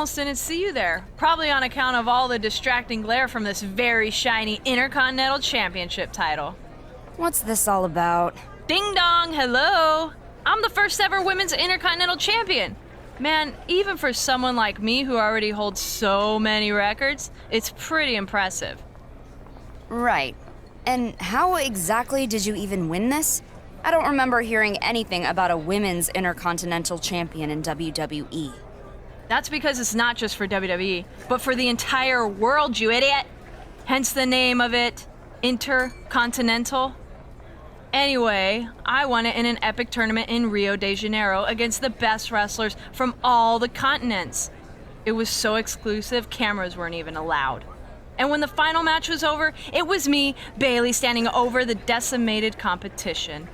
almost didn't see you there, probably on account of all the distracting glare from this very shiny Intercontinental Championship title. What's this all about? Ding dong, hello! I'm the first ever women's Intercontinental Champion. Man, even for someone like me who already holds so many records, it's pretty impressive. Right. And how exactly did you even win this? I don't remember hearing anything about a women's Intercontinental Champion in WWE. That's because it's not just for WWE, but for the entire world, you idiot! Hence the name of it, Intercontinental. Anyway, I won it in an epic tournament in Rio de Janeiro against the best wrestlers from all the continents. It was so exclusive, cameras weren't even allowed. And when the final match was over, it was me, Bayley, standing over the decimated competition.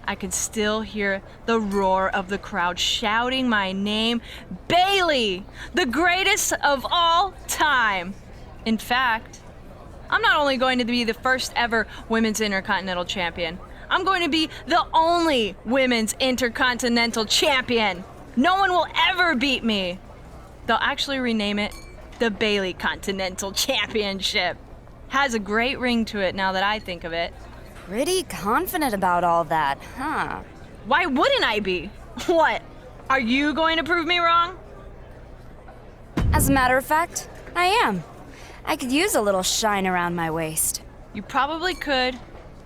I could still hear the roar of the crowd shouting my name, Bayley, the greatest of all time. In fact, I'm not only going to be the first ever women's Intercontinental Champion, I'm going to be the only women's Intercontinental Champion. No one will ever beat me. They'll actually rename it the Bayley Continental Championship. Has a great ring to it now that I think of it. Pretty confident about all that, huh? Why wouldn't I be? What? Are you going to prove me wrong? As a matter of fact, I am. I could use a little shine around my waist. You probably could,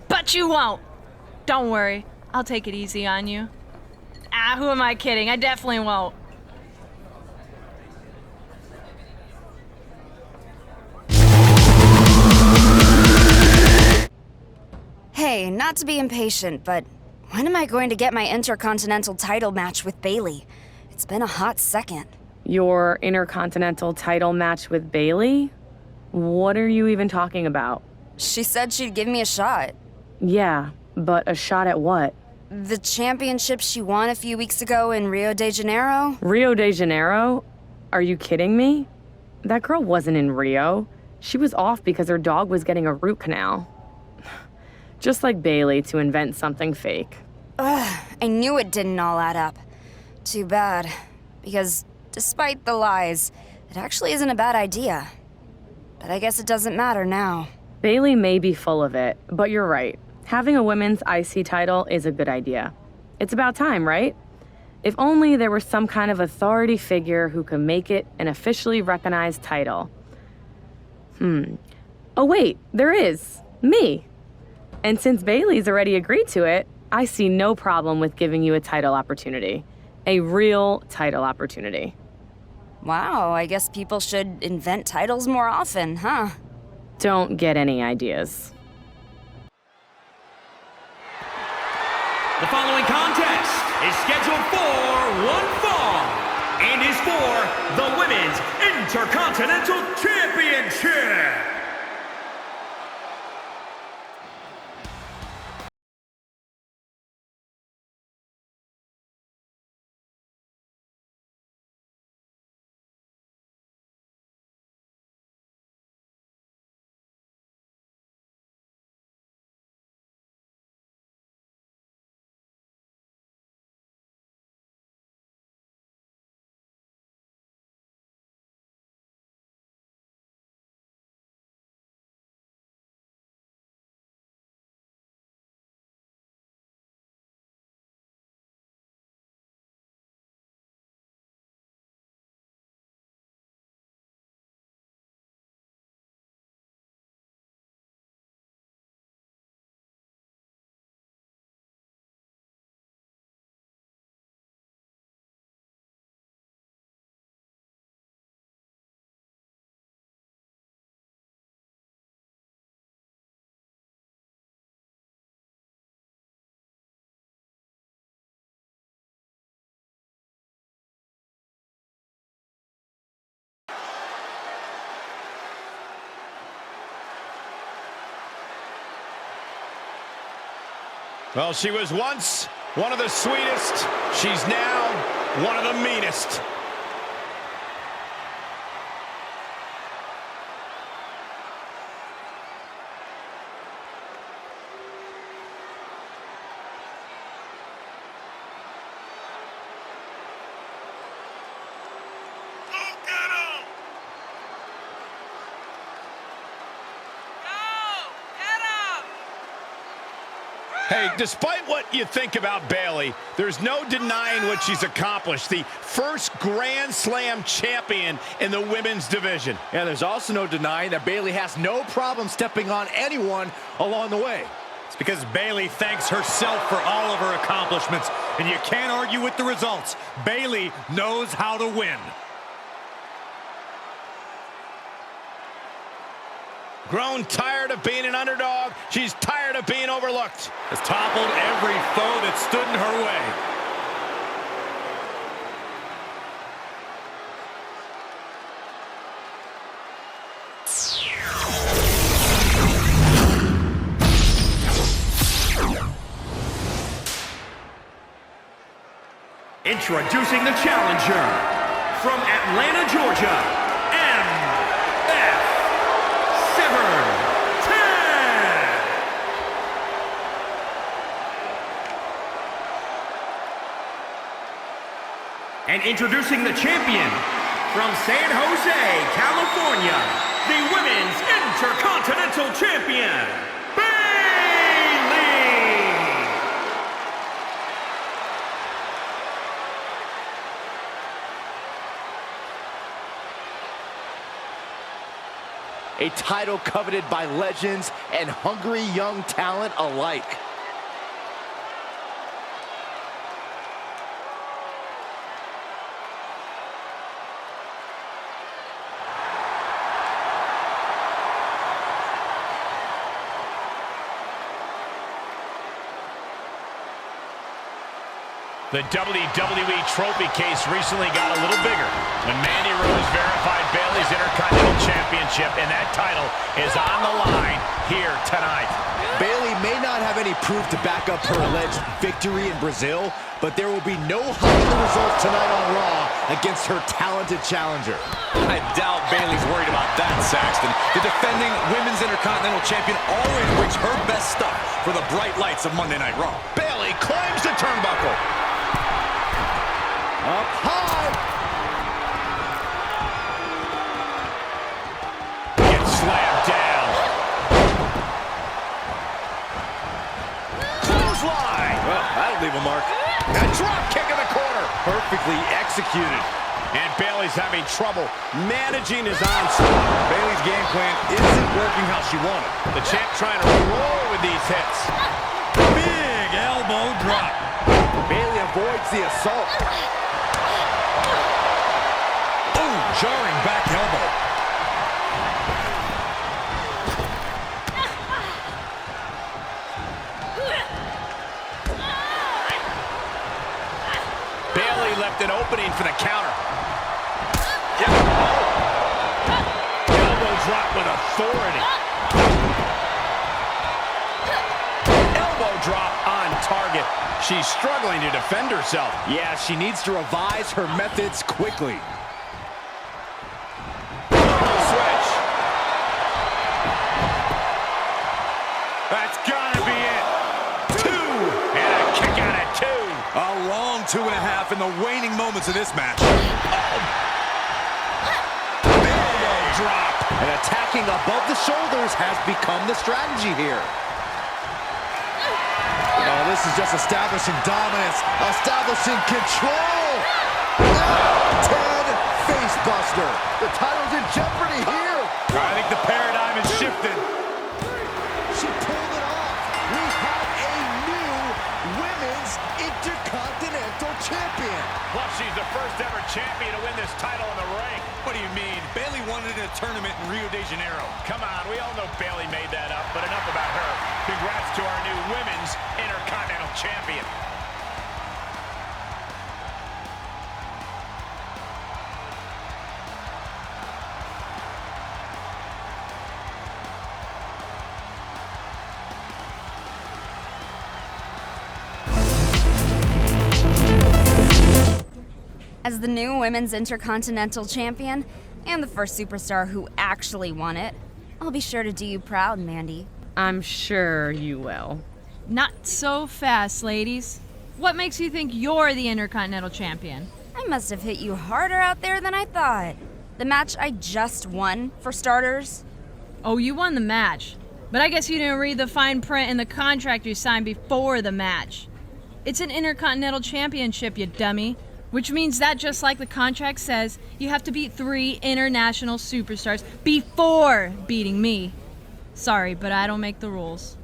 but you won't. Don't worry, I'll take it easy on you. Who am I kidding? I definitely won't. Hey, not to be impatient, but when am I going to get my Intercontinental title match with Bayley? It's been a hot second. Your Intercontinental title match with Bayley? What are you even talking about? She said she'd give me a shot. Yeah, but a shot at what? The championship she won a few weeks ago in Rio de Janeiro? Rio de Janeiro? Are you kidding me? That girl wasn't in Rio. She was off because her dog was getting a root canal. Just like Bayley to invent something fake. Ugh, I knew it didn't all add up. Too bad. Because despite the lies, it actually isn't a bad idea. But I guess it doesn't matter now. Bayley may be full of it, but you're right. Having a women's IC title is a good idea. It's about time, right? If only there was some kind of authority figure who could make it an officially recognized title. Oh wait, there is. Me. And since Bayley's already agreed to it, I see no problem with giving you a title opportunity. A real title opportunity. Wow, I guess people should invent titles more often, huh? Don't get any ideas. The following contest is scheduled for one fall and is for the Women's Intercontinental Championship. Well, she was once one of the sweetest. She's now one of the meanest. Don't get Hey, despite what you think about Bayley, there's no denying what she's accomplished. The first Grand Slam champion in the women's division. And there's also no denying that Bayley has no problem stepping on anyone along the way. It's because Bayley thanks herself for all of her accomplishments, and you can't argue with the results. Bayley knows how to win. Grown tired of being an underdog. She's tired of being overlooked. Has toppled every foe that stood in her way. Introducing the challenger from Atlanta, Georgia, MF17. And introducing the champion from San Jose, California, the Women's Intercontinental Champion, Bayley! A title coveted by legends and hungry young talent alike. The WWE Trophy case recently got a little bigger when Mandy Rose verified Bayley's Intercontinental Championship, and that title is on the line here tonight. Bayley may not have any proof to back up her alleged victory in Brazil, but there will be no hiding the result tonight on Raw against her talented challenger. I doubt Bayley's worried about that, Saxton. The defending Women's Intercontinental Champion always brings her best stuff for the bright lights of Monday Night Raw. Bayley climbs the turnbuckle. Up high. Gets slammed down. Clothesline. Well, that'll leave a mark. A drop kick in the corner. Perfectly executed. And Bayley's having trouble managing his onslaught. Bayley's game plan isn't working how she wanted. The champ trying to roll with these hits. Big elbow drop. Bayley avoids the assault. Jarring back elbow. Bayley left an opening for the counter. Elbow drop with authority. Elbow drop on target. She's struggling to defend herself. Yeah, she needs to revise her methods quickly. That's gotta be it. 2, and a kick out at 2. A long 2.5 in the waning moments of this match. Elbow drop. And attacking above the shoulders has become the strategy here. Oh, this is just establishing dominance, establishing control. 10 face buster. The title's in jeopardy here. I think the paradigm is shifted. She pulled it off. We have a new Women's Intercontinental Champion. Plus, she's the first ever champion to win this title in the ring. What do you mean? Bayley won it in a tournament in Rio de Janeiro. Come on, we all know Bayley made that up, but enough about her. Congrats to our new Women's Intercontinental Champion. As the new Women's Intercontinental Champion, and the first superstar who actually won it, I'll be sure to do you proud, Mandy. I'm sure you will. Not so fast, ladies. What makes you think you're the Intercontinental Champion? I must have hit you harder out there than I thought. The match I just won, for starters. Oh, you won the match. But I guess you didn't read the fine print in the contract you signed before the match. It's an Intercontinental Championship, you dummy. Which means that, just like the contract says, you have to beat 3 international superstars before beating me. Sorry, but I don't make the rules.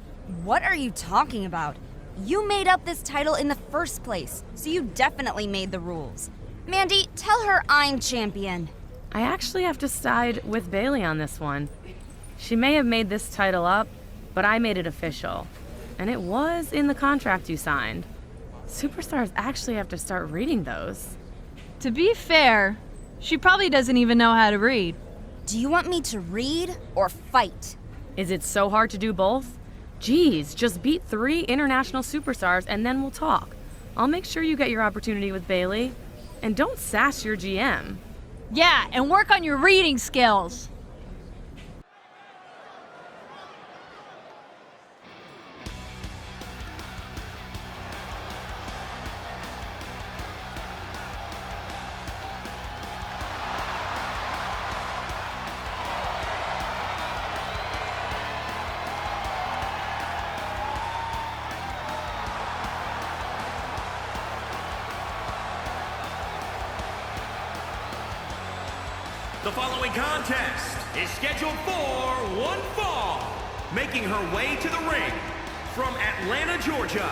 What are you talking about? You made up this title in the first place, so you definitely made the rules. Mandy, tell her I'm champion. I actually have to side with Bayley on this one. She may have made this title up, but I made it official. And it was in the contract you signed. Superstars actually have to start reading those. To be fair, she probably doesn't even know how to read. Do you want me to read or fight? Is it so hard to do both? Geez, just beat 3 international superstars and then we'll talk. I'll make sure you get your opportunity with Bayley. And don't sass your GM. Yeah, and work on your reading skills. The following contest is scheduled for one fall. Making her way to the ring from Atlanta, Georgia,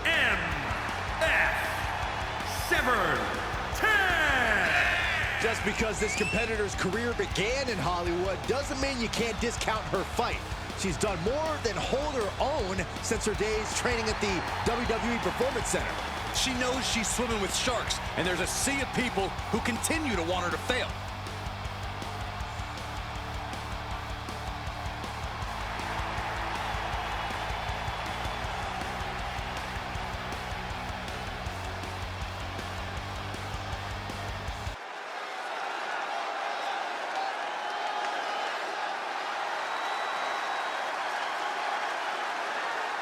MF17. Just because this competitor's career began in Hollywood doesn't mean you can't discount her fight. She's done more than hold her own since her days training at the WWE Performance Center. She knows she's swimming with sharks, and there's a sea of people who continue to want her to fail.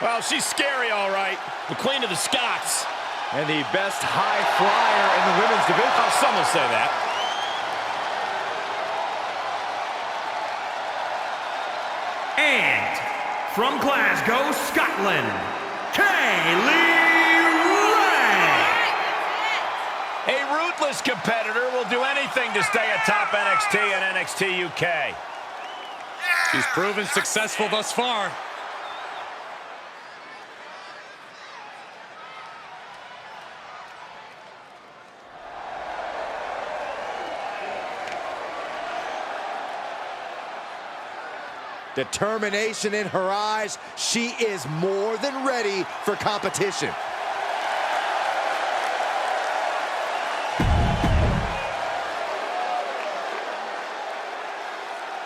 Well, she's scary, all right. The Queen of the Scots. And the best high flyer in the women's division. Oh, some will say that. And from Glasgow, Scotland, Bayley. A ruthless competitor will do anything to stay atop NXT and NXT UK. She's proven successful thus far. Determination in her eyes. She is more than ready for competition.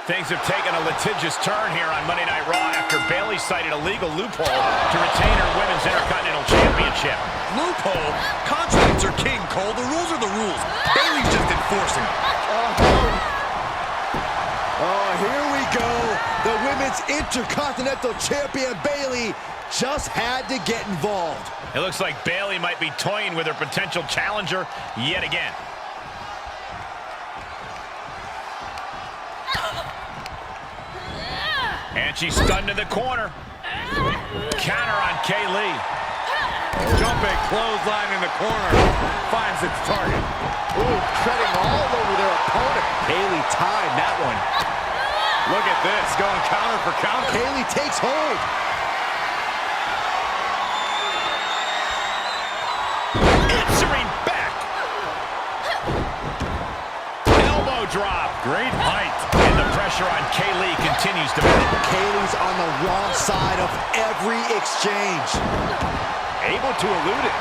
Things have taken a litigious turn here on Monday Night Raw after Bayley cited a legal loophole to retain her Women's Intercontinental Championship. Loophole? Contracts are king, Cole. The rules are the rules. Bayley's just enforcing them. Oh, here we go. The Women's Intercontinental Champion Bayley just had to get involved. It looks like Bayley might be toying with her potential challenger yet again. And she's stunned in the corner. Counter on Kaylee. Jumping clothesline in the corner. Finds its target. Ooh, treading all over their opponent. Bayley tied that one. Look at this, going counter for counter. Kaylee takes hold. Answering back. Elbow drop. Great height. And the pressure on Kaylee continues to build. Kaylee's on the wrong side of every exchange. Able to elude it.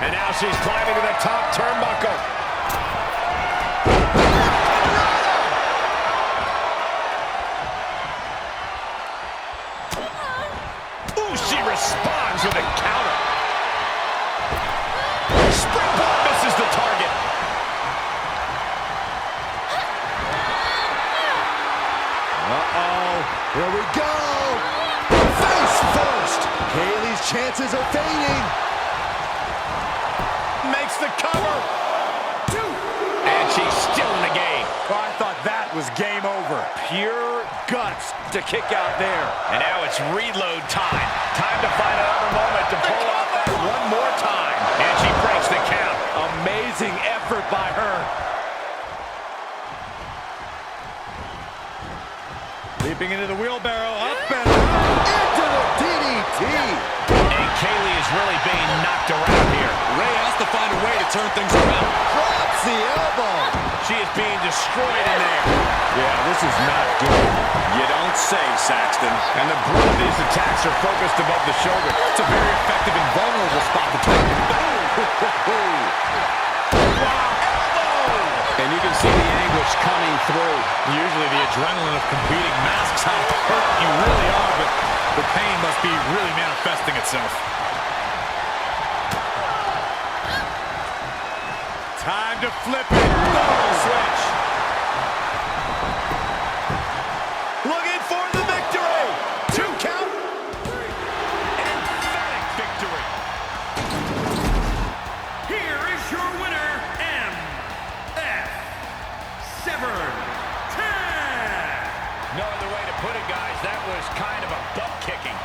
And now she's climbing to the top turnbuckle. Ooh, she responds with a counter. Springboard misses the target. Uh-oh. Here we go. Face first. Kaylee's chances are fading. Makes the cover. And she's still in the game. Oh, I thought that was game over. Pure guts to kick out there. And now it's reload time. Time to find another moment to pull off that one more time. And she breaks the count. Amazing effort by her. Leaping into the wheelbarrow, up and into the DDT. And Kaylee is really being knocked around here. Ray has to find a way to turn things around. Drops the elbow. She is being destroyed in there. Yeah, this is not good. You don't say, Saxton. And the brunt of these attacks are focused above the shoulder. It's a very effective and vulnerable spot to target. And you can see the anguish coming through. Usually the adrenaline of competing masks how hurt you really are, but the pain must be really manifesting itself. Time to flip it. Oh, switch. Looking for the victory. 2 count. Emphatic victory. Here is your winner, MF17. No other way to put it, guys. That was kind of a butt kicking.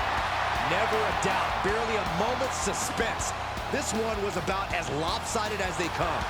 Never a doubt, barely a moment's suspense. This one was about as lopsided as they come.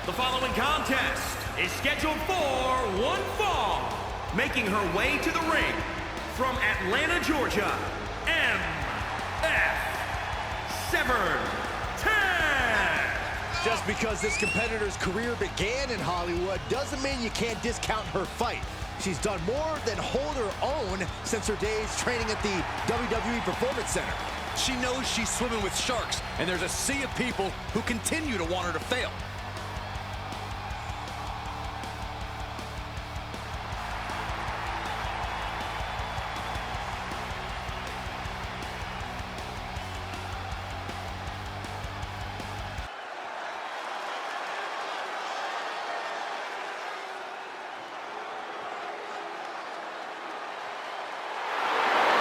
The following contest is scheduled for one fall. Making her way to the ring from Atlanta, Georgia, MF17. Just because this competitor's career began in Hollywood doesn't mean you can't discount her fight. She's done more than hold her own since her days training at the WWE Performance Center. She knows she's swimming with sharks, and there's a sea of people who continue to want her to fail.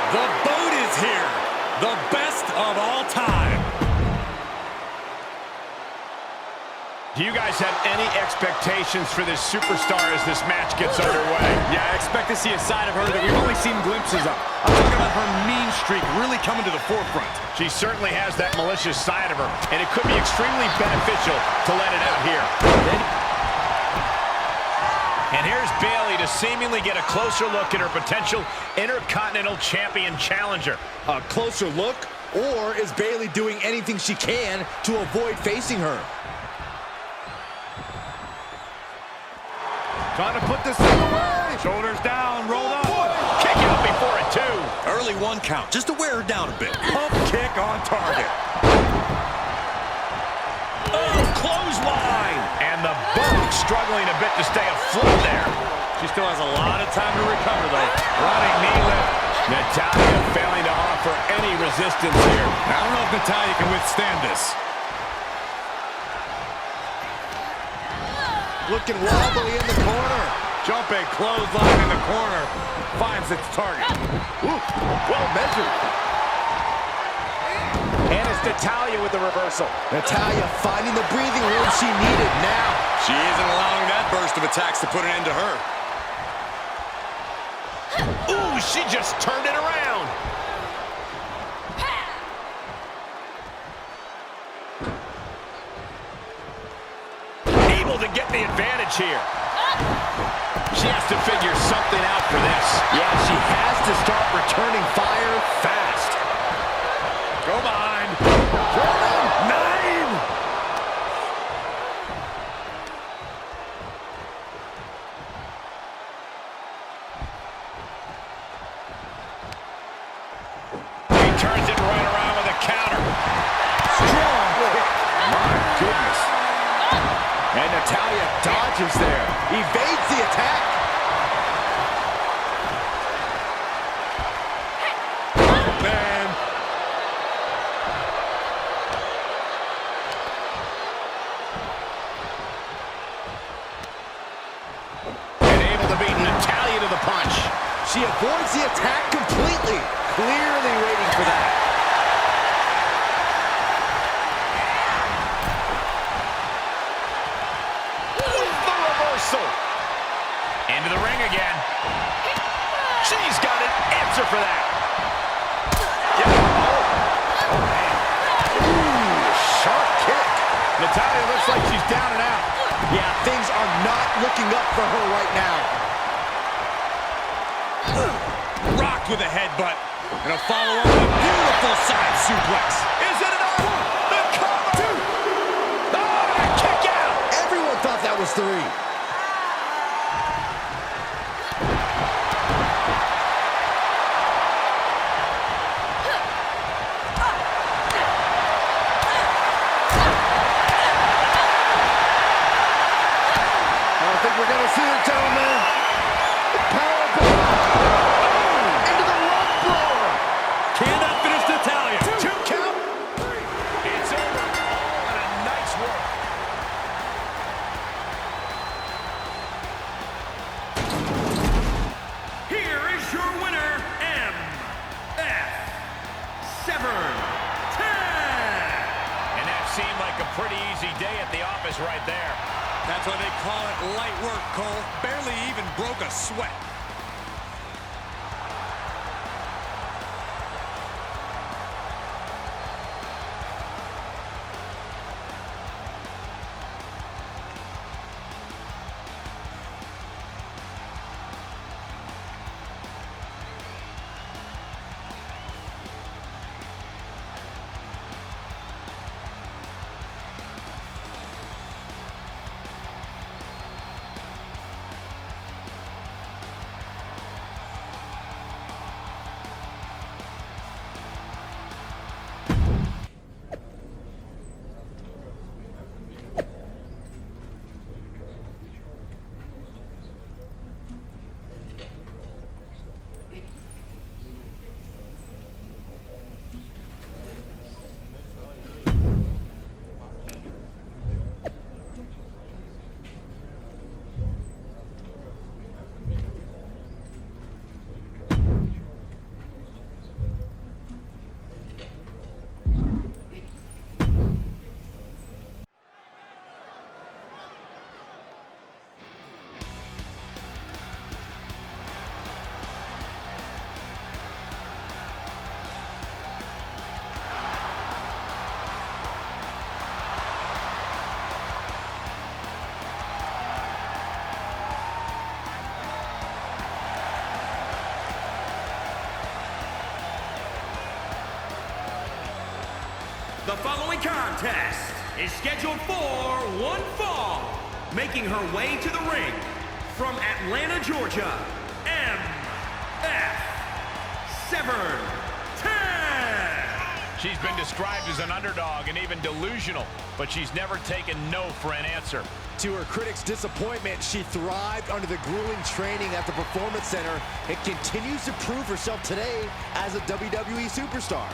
The boat is here. The best of all time. Do you guys have any expectations for this superstar as this match gets underway? Yeah, I expect to see a side of her that we've only seen glimpses of. I'm talking about her mean streak really coming to the forefront. She certainly has that malicious side of her, and it could be extremely beneficial to let it out here. And here's Bayley to seemingly get a closer look at her potential Intercontinental Champion challenger. A closer look? Or is Bayley doing anything she can to avoid facing her? Trying to put this away. Shoulders down, rolled up. Kick out before it, too. Early 1 count, just to wear her down a bit. Pump kick on target. Oh, clothesline. And the boat struggling a bit to stay afloat there. She still has a lot of time to recover, though. Running knee lift. Natalya failing to offer any resistance here. I don't know if Natalya can withstand this. Looking wobbly in the corner. Jumping clothesline in the corner. Finds its target. Ooh, well measured. And it's Natalya with the reversal. Natalya finding the breathing room she needed now. She isn't allowing that burst of attacks to put an end to her. Ooh, she just turned it around. Able to get the advantage here. She has to figure something out for this. Yeah, she has to start returning fire fast. Go behind. 9. He turns it right around with a counter. Strong kick. My goodness. And Natalya dodges there. Evades the attack. Man. And able to beat Natalya to the punch. She avoids the attack completely. Clearly waiting for that. With the reversal. Into the ring again. She's got an answer for that. Sharp kick. Natalya looks like she's down and out. Yeah, things are not looking up for her right now. Rocked with a headbutt. And a follow-up with a beautiful side suplex. Is it enough? The cover. Oh, and a kick out. Everyone thought that was 3. I think we're going to see it, gentlemen. Powerbomb. Into the rope blower. Can that finish Natalya? 2 count. It's over. And a nice work. Here is your winner, MF17. And that seemed like a pretty easy day at the office right there. That's why they call it light work, Cole. Barely even broke a sweat. The following contest is scheduled for one fall. Making her way to the ring from Atlanta, Georgia, MF17. She's been described as an underdog and even delusional, but she's never taken no for an answer. To her critics' disappointment, she thrived under the grueling training at the Performance Center and continues to prove herself today as a WWE superstar.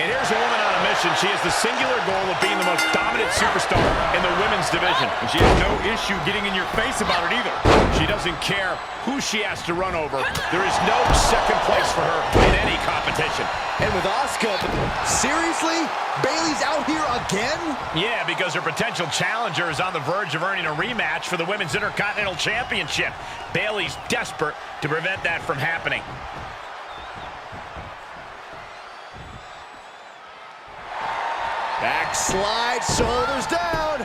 And here's a woman on a mission. She has the singular goal of being the most dominant superstar in the women's division. And she has no issue getting in your face about it either. She doesn't care who she has to run over. There is no second place for her in any competition. And with Asuka, seriously? Bayley's out here again? Yeah, because her potential challenger is on the verge of earning a rematch for the Women's Intercontinental Championship. Bayley's desperate to prevent that from happening. Backslide, shoulders down.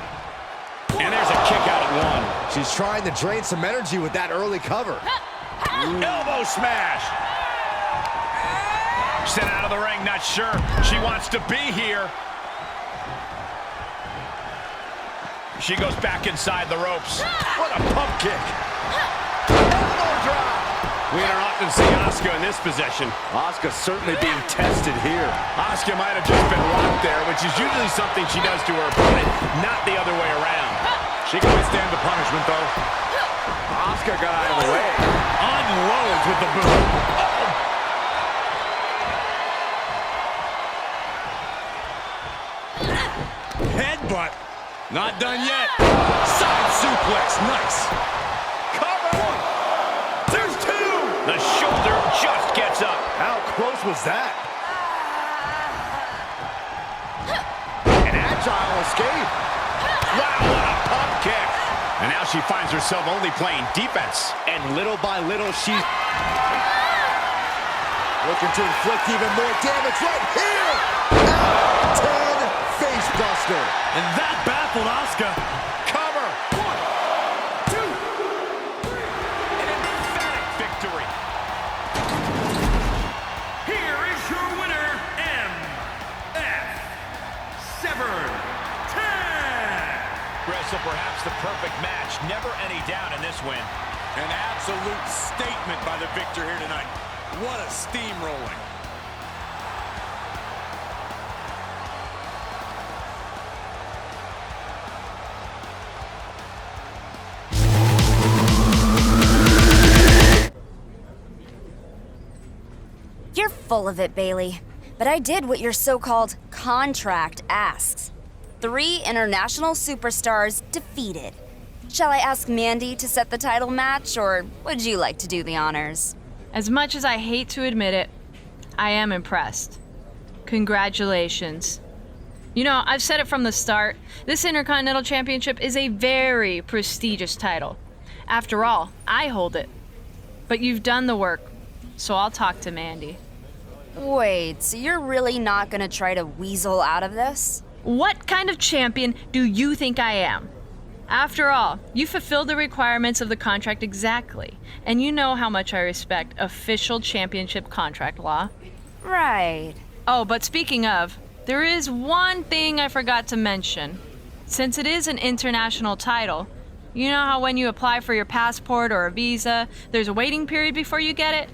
And there's a kick out at one. She's trying to drain some energy with that early cover. Elbow smash. Sent out of the ring, not sure she wants to be here. She goes back inside the ropes. What a pump kick. Elbow drop. We don't often see Asuka in this position. Asuka certainly being tested here. Asuka might have just been locked there, which is usually something she does to her opponent, not the other way around. She can withstand the punishment, though. Asuka got out of the way. Unloads with the boot. Headbutt. Not done yet. Side suplex. Nice. Cover. There's two. The shoulder just gets up. How close was that? An agile escape. Wow, what a pump kick. And now she finds herself only playing defense. And little by little, she's looking to inflict even more damage right here. Out 10 face buster. And that baffled Asuka. Cover. 1, 2, 3. An emphatic victory. Here is your winner, MF17. So perhaps the perfect match. Never any doubt in this win. An absolute statement by the victor here tonight. What a steamrolling. You're full of it, Bayley. But I did what your so-called contract asks. 3 international superstars defeated. Shall I ask Mandy to set the title match, or would you like to do the honors? As much as I hate to admit it, I am impressed. Congratulations. You know, I've said it from the start, this Intercontinental Championship is a very prestigious title. After all, I hold it. But you've done the work, so I'll talk to Mandy. Wait, so you're really not gonna try to weasel out of this? What kind of champion do you think I am? After all, you fulfilled the requirements of the contract exactly, and you know how much I respect official championship contract law. Right. Oh, but speaking of, there is one thing I forgot to mention. Since it is an international title, you know how when you apply for your passport or a visa, there's a waiting period before you get it?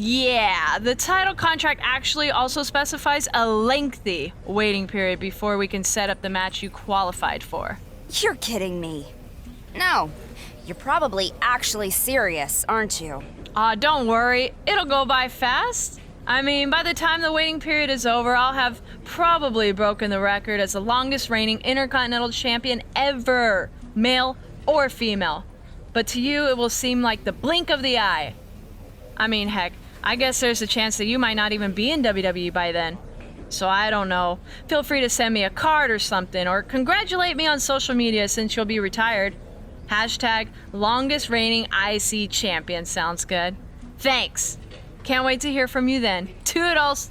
Yeah, the title contract actually also specifies a lengthy waiting period before we can set up the match you qualified for. You're kidding me. No, you're probably actually serious, aren't you? Don't worry, it'll go by fast. I mean, by the time the waiting period is over, I'll have probably broken the record as the longest reigning Intercontinental Champion ever, male or female. But to you, it will seem like the blink of the eye. I mean, heck, I guess there's a chance that you might not even be in WWE by then. So I don't know. Feel free to send me a card or something, or congratulate me on social media since you'll be retired. Hashtag longest reigning IC champion sounds good. Thanks. Can't wait to hear from you then. Toodles!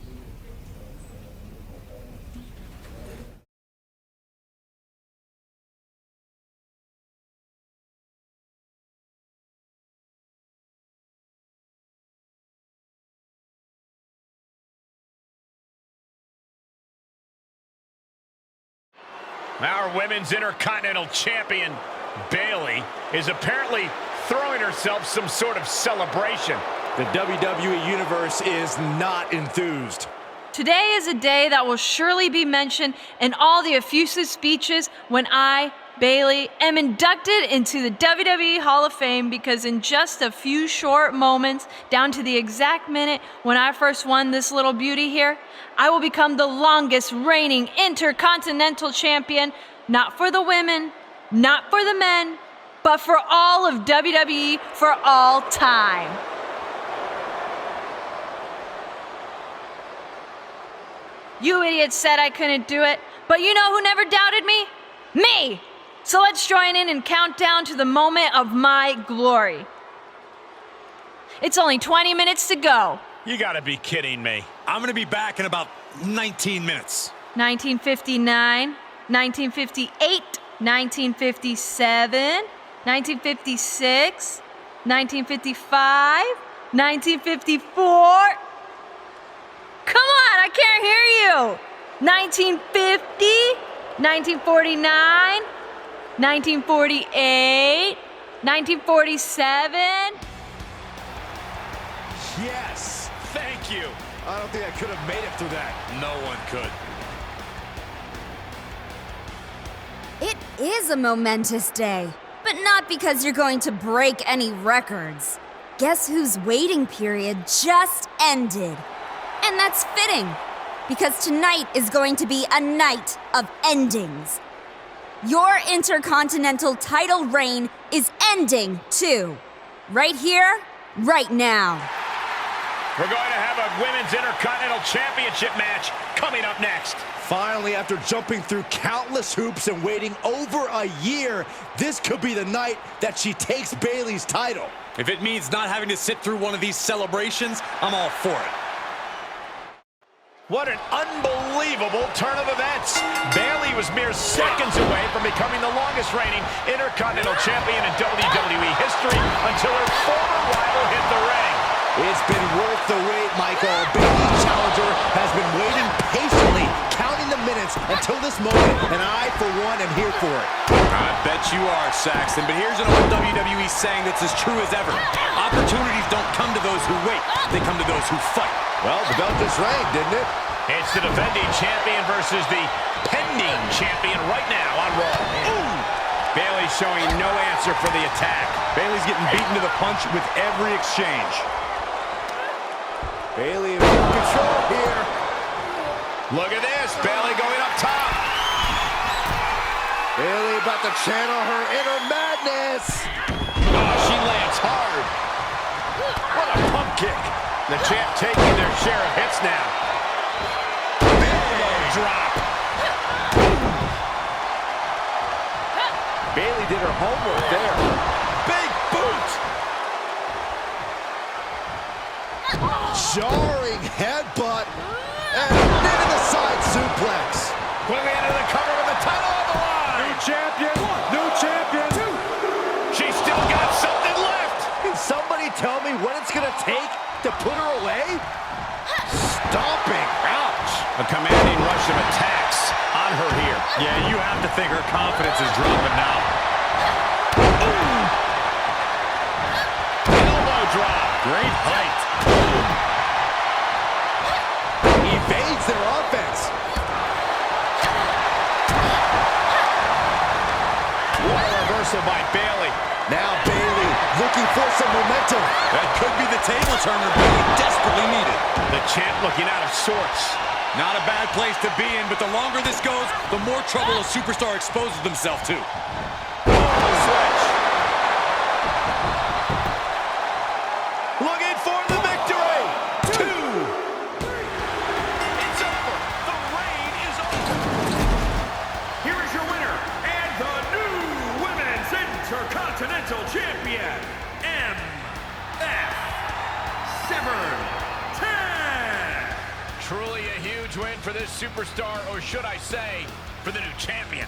Our Women's Intercontinental Champion, Bayley, is apparently throwing herself some sort of celebration. The WWE Universe is not enthused. Today is a day that will surely be mentioned in all the effusive speeches when I Bayley, am inducted into the WWE Hall of Fame because in just a few short moments, down to the exact minute when I first won this little beauty here, I will become the longest reigning Intercontinental Champion, not for the women, not for the men, but for all of WWE for all time. You idiots said I couldn't do it, but you know who never doubted me? Me! So let's join in and count down to the moment of my glory. It's only 20 minutes to go. You gotta be kidding me. I'm gonna be back in about 19 minutes. 1959, 1958, 1957, 1956, 1955, 1954. Come on, I can't hear you. 1950, 1949, 1948, 1947. Yes! Thank you. I don't think I could have made it through that. No one could. It is a momentous day, but not because you're going to break any records. Guess whose waiting period just ended? And that's fitting, because tonight is going to be a night of endings. Your Intercontinental title reign is ending, too. Right here, right now. We're going to have a Women's Intercontinental Championship match coming up next. Finally, after jumping through countless hoops and waiting over a year, this could be the night that she takes Bayley's title. If it means not having to sit through one of these celebrations, I'm all for it. What an unbelievable turn of events. Bayley was mere seconds away from becoming the longest reigning Intercontinental Champion in WWE history until her former rival hit the ring. It's been worth the wait, Michael. Bayley's challenger has been waiting patiently, counting the minutes until this moment, and I, for one, am here for it. I bet you are, Saxton, but here's an old WWE saying that's as true as ever. Opportunities don't come to those who wait, they come to those who fight. Well, the belt just rang, didn't it? It's the defending champion versus the pending champion right now on Raw. Ooh! Bayley showing no answer for the attack. Bayley's getting beaten to the punch with every exchange. Bayley in full control here. Look at this, Bayley going up top. Bayley about to channel her inner madness. Oh, she lands hard. What a pump kick. The champ taking their share of hits now. Elbow drop. Bayley did her homework there. Big boot. Jarring headbutt. And into the side suplex. Quickly into the cover with the title on the line. New champion, new champion. She's still got something left. Can somebody tell me what it's gonna take to put her away? Stomping. Ouch. A commanding rush of attacks on her here. Yeah, you have to think her confidence is dropping now. Elbow drop. Great height. Evades their offense. What a reversal by Bayley. Now Bayley looking for some momentum. That could be the table turner Bayley desperately needed. The champ looking out of sorts. Not a bad place to be in, but the longer this goes, the more trouble a superstar exposes themselves to. Switch. Looking for the victory. 2. It's over. The reign is over. Here is your winner and the new Women's Intercontinental Champion, MF17. Truly a huge win for this superstar, or should I say, for the new champion.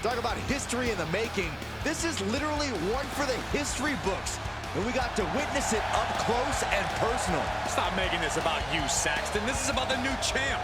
Talk about history in the making. This is literally one for the history books. And we got to witness it up close and personal. Stop making this about you, Saxton. This is about the new champ.